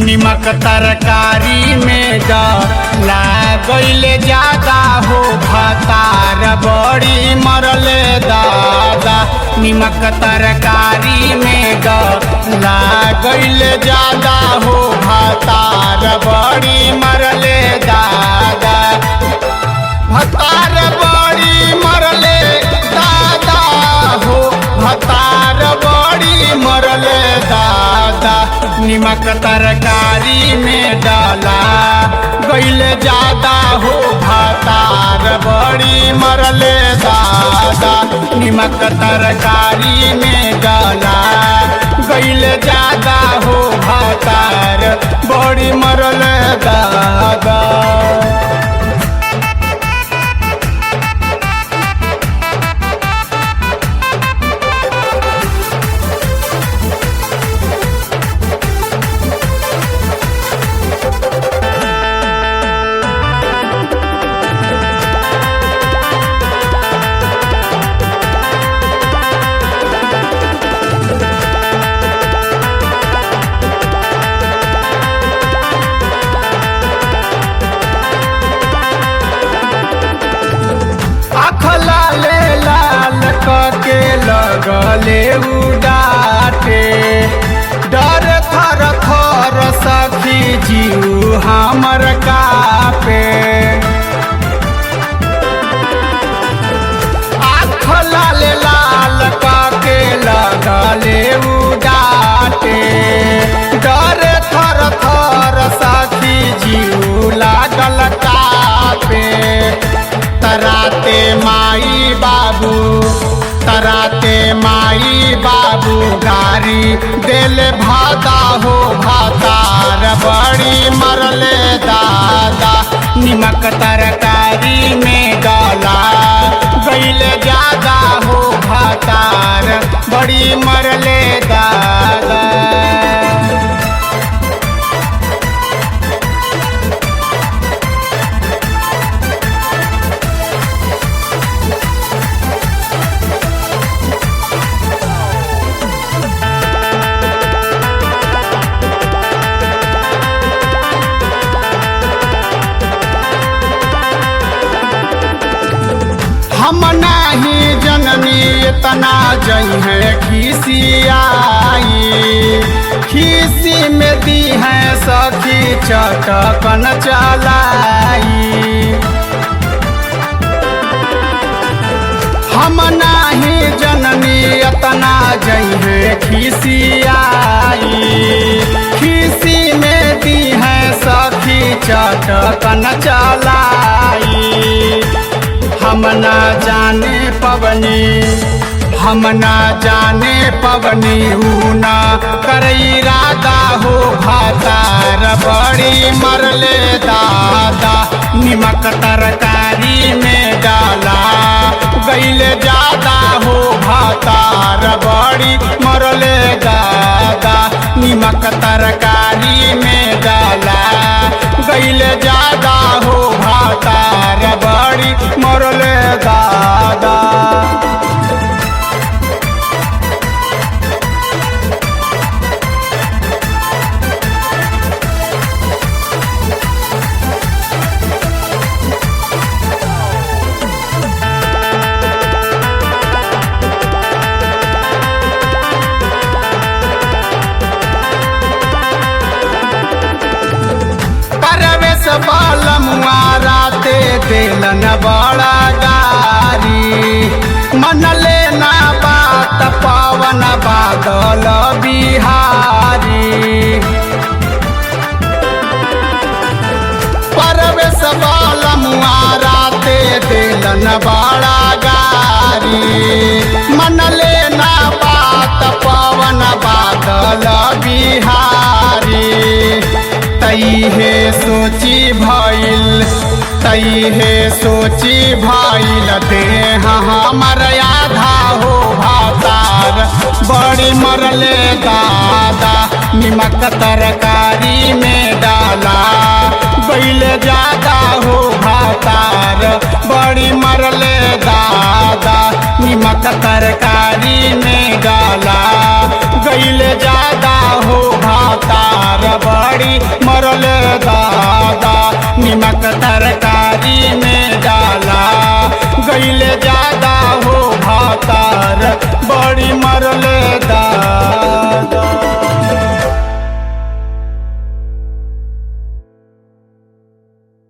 निमक तरकारी में डाला गइले ज्यादा हो भातार बड़ी मरले दादा। निमक तरकारी में डाला गइले ज्यादा हो भातार बड़ी मरले दादा। भातार बड़ी मरले दादा हो भातार बड़ी मरले दादा। निमक तरकारी में डाला गइले ज्यादा हो भातार बड़ी मरले दादा। निमक तरकारी में डाला गइले ज्यादा हो भातार बड़ी मरले दादा। के लगले उडाटे डर थर थर सखी जीव हमर कापे। आँख लाल लाल के लगले उडाटे डर थर थर सखी जीव लागल कापे। तराते माई बाबू तराते माई बाबू गारी दिल भादा हो भातार बड़ी मरले दादा। निमक तरकारी में डाला गइले ज्यादा हो भातार बड़ी मरले दादा। हम नाही जननी इतना जई है खिसियाई। खिसी में दी है सखी चटकन चलाई। हम नाही जननी इतना जई है खिसियाई। खिसी में दी है सखी चटकन चलाई। हम ना जाने पवनी ना करई राधा हो भातार बड़ी मरले दादा। निमक तरकारी में डाला गइले ज्यादा हो भातार बड़ी मरले दादा। निमक तरकारी में डाला गइले ज्यादा हो भातार बड़ी मरले दादा। बालमुआराते दिलन बड़ा गारी मन लेना बात पवन बादल बिहारी। परवेश बालमुआराते दिलन बड़ा गारी मन लेना बात पवन बादल बिहारी। तई है सोची भइल देह हमर आधा हो भातार बड़ी मरले दादा। निमक तरकारी में डाला गइले ज्यादा हो भातार बड़ी मरले दादा। निमक तरकारी में डाला गइले ज्यादा हो भातार बड़ी मरले दादा निमक तरकारी